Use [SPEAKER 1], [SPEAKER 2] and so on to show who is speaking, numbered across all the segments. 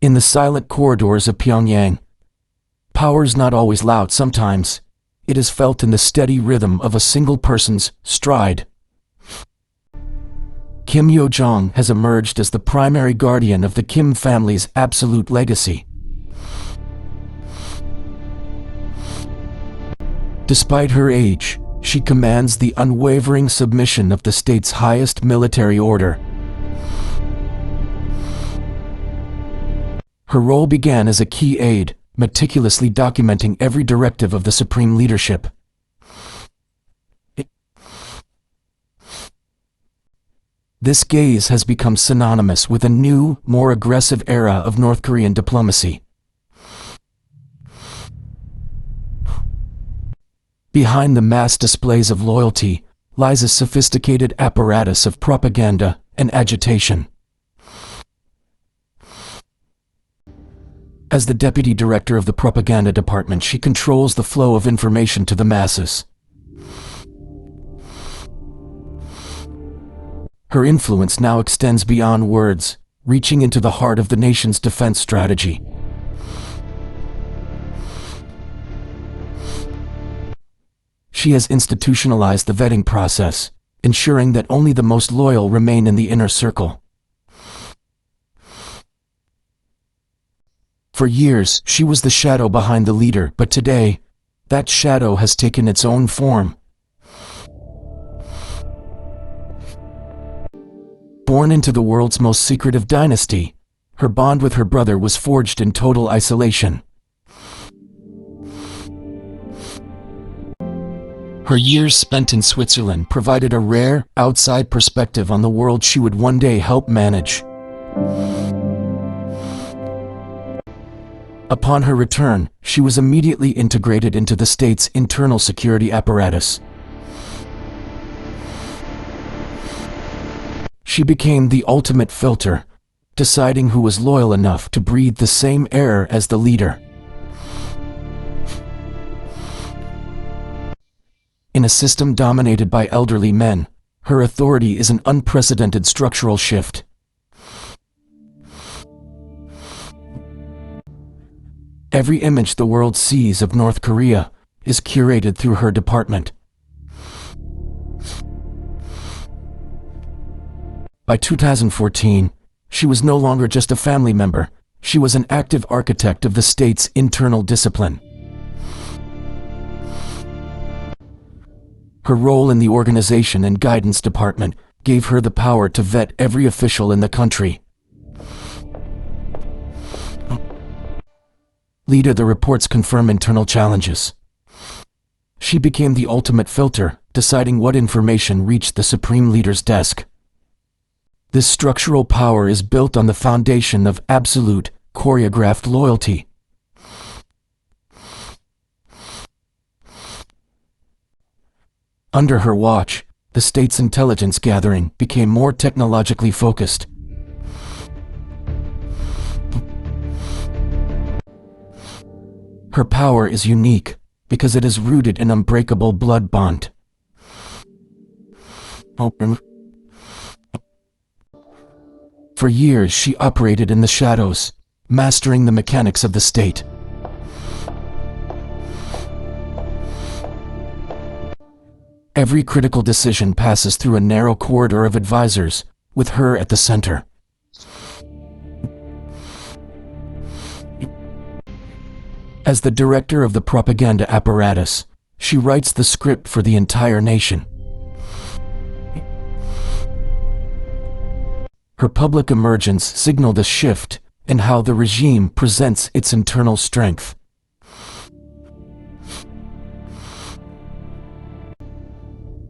[SPEAKER 1] In the silent corridors of Pyongyang, power's not always loud sometimes. It is felt in the steady rhythm of a single person's stride. Kim Yo Jong has emerged as the primary guardian of the Kim family's absolute legacy. Despite her age, she commands the unwavering submission of the state's highest military order. Her role began as a key aide, meticulously documenting every directive of the supreme leadership. This gaze has become synonymous with a new, more aggressive era of North Korean diplomacy. Behind the mass displays of loyalty lies a sophisticated apparatus of propaganda and agitation. As the deputy director of the Propaganda Department, she controls the flow of information to the masses. Her influence now extends beyond words, reaching into the heart of the nation's defense strategy. She has institutionalized the vetting process, ensuring that only the most loyal remain in the inner circle. For years, she was the shadow behind the leader, but today, that shadow has taken its own form. Born into the world's most secretive dynasty, her bond with her brother was forged in total isolation. Her years spent in Switzerland provided a rare, outside perspective on the world she would one day help manage. Upon her return, she was immediately integrated into the state's internal security apparatus. She became the ultimate filter, deciding who was loyal enough to breathe the same air as the leader. In a system dominated by elderly men, her authority is an unprecedented structural shift. Every image the world sees of North Korea is curated through her department. By 2014, she was no longer just a family member, she was an active architect of the state's internal discipline. Her role in the organization and guidance department gave her the power to vet every official in the country. Leader, the reports confirm internal challenges. She became the ultimate filter, deciding what information reached the supreme leader's desk. This structural power is built on the foundation of absolute, choreographed loyalty. Under her watch, the state's intelligence gathering became more technologically focused. Her power is unique because it is rooted in unbreakable blood bond. For years, she operated in the shadows, mastering the mechanics of the state. Every critical decision passes through a narrow corridor of advisors, with her at the center. As the director of the propaganda apparatus, she writes the script for the entire nation. Her public emergence signaled a shift in how the regime presents its internal strength.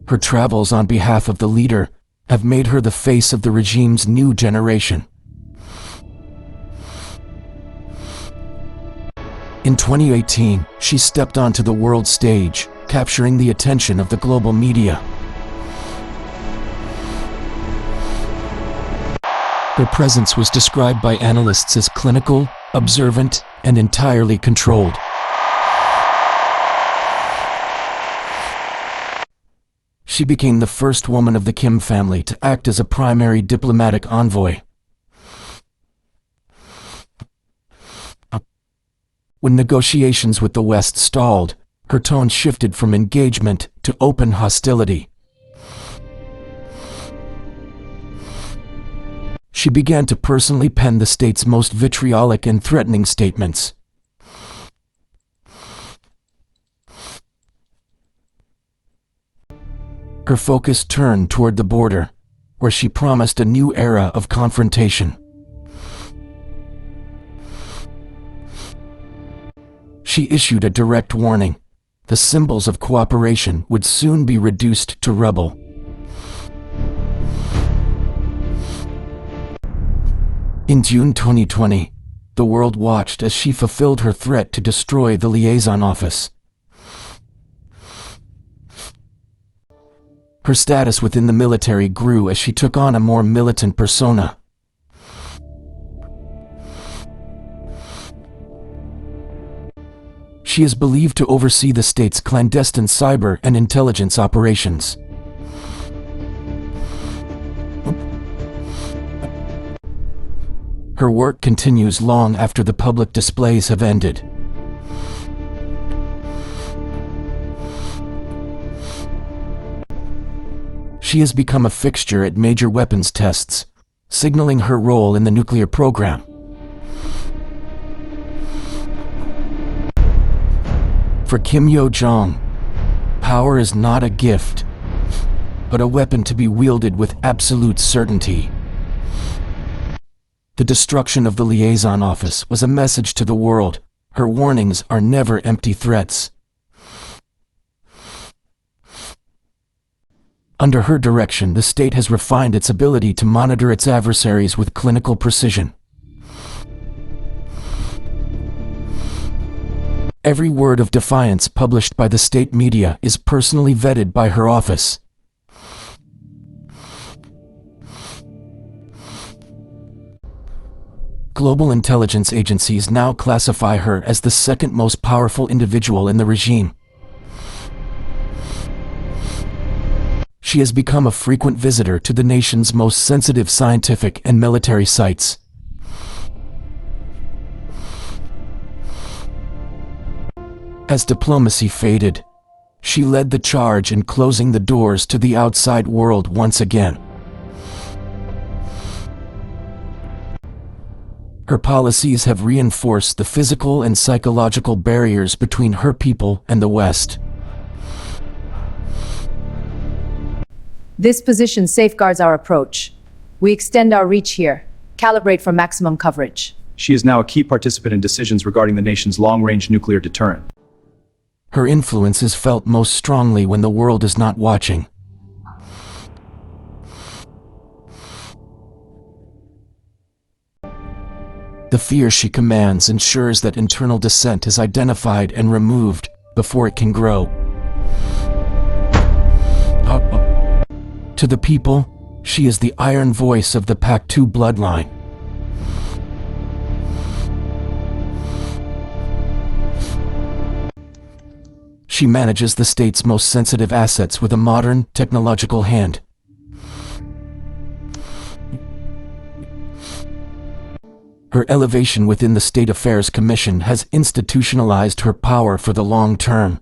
[SPEAKER 1] Her travels on behalf of the leader have made her the face of the regime's new generation. In 2018, she stepped onto the world stage, capturing the attention of the global media. Her presence was described by analysts as clinical, observant, and entirely controlled. She became the first woman of the Kim family to act as a primary diplomatic envoy. When negotiations with the West stalled, her tone shifted from engagement to open hostility. She began to personally pen the state's most vitriolic and threatening statements. Her focus turned toward the border, where she promised a new era of confrontation. She issued a direct warning. The symbols of cooperation would soon be reduced to rubble. In June 2020, the world watched as she fulfilled her threat to destroy the liaison office. Her status within the military grew as she took on a more militant persona. She is believed to oversee the state's clandestine cyber and intelligence operations. Her work continues long after the public displays have ended. She has become a fixture at major weapons tests, signaling her role in the nuclear program. For Kim Yo Jong, power is not a gift, but a weapon to be wielded with absolute certainty. The destruction of the liaison office was a message to the world. Her warnings are never empty threats. Under her direction, the state has refined its ability to monitor its adversaries with clinical precision. Every word of defiance published by the state media is personally vetted by her office. Global intelligence agencies now classify her as the second most powerful individual in the regime. She has become a frequent visitor to the nation's most sensitive scientific and military sites. As diplomacy faded, she led the charge in closing the doors to the outside world once again. Her policies have reinforced the physical and psychological barriers between her people and the West.
[SPEAKER 2] This position safeguards our approach. We extend our reach here, calibrate for maximum coverage.
[SPEAKER 3] She is now a key participant in decisions regarding the nation's long-range nuclear deterrent.
[SPEAKER 1] Her influence is felt most strongly when the world is not watching. The fear she commands ensures that internal dissent is identified and removed before it can grow. To the people, she is the iron voice of the Pak-2 bloodline. She manages the state's most sensitive assets with a modern, technological hand. Her elevation within the State Affairs Commission has institutionalized her power for the long term.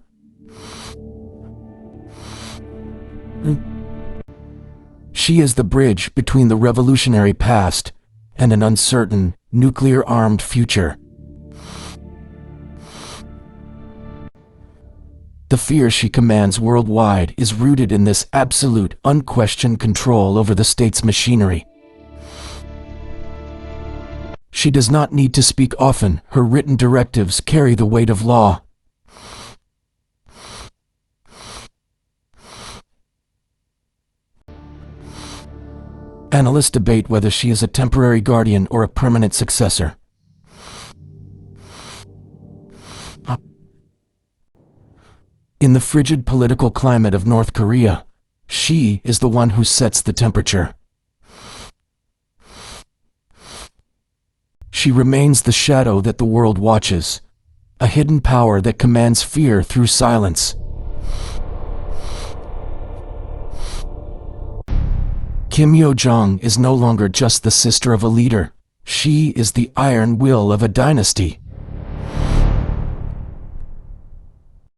[SPEAKER 1] She is the bridge between the revolutionary past and an uncertain, nuclear-armed future. The fear she commands worldwide is rooted in this absolute, unquestioned control over the state's machinery. She does not need to speak often. Her written directives carry the weight of law. Analysts debate whether she is a temporary guardian or a permanent successor. In the frigid political climate of North Korea, she is the one who sets the temperature. She remains the shadow that the world watches, a hidden power that commands fear through silence. Kim Yo Jong is no longer just the sister of a leader. She is the iron will of a dynasty.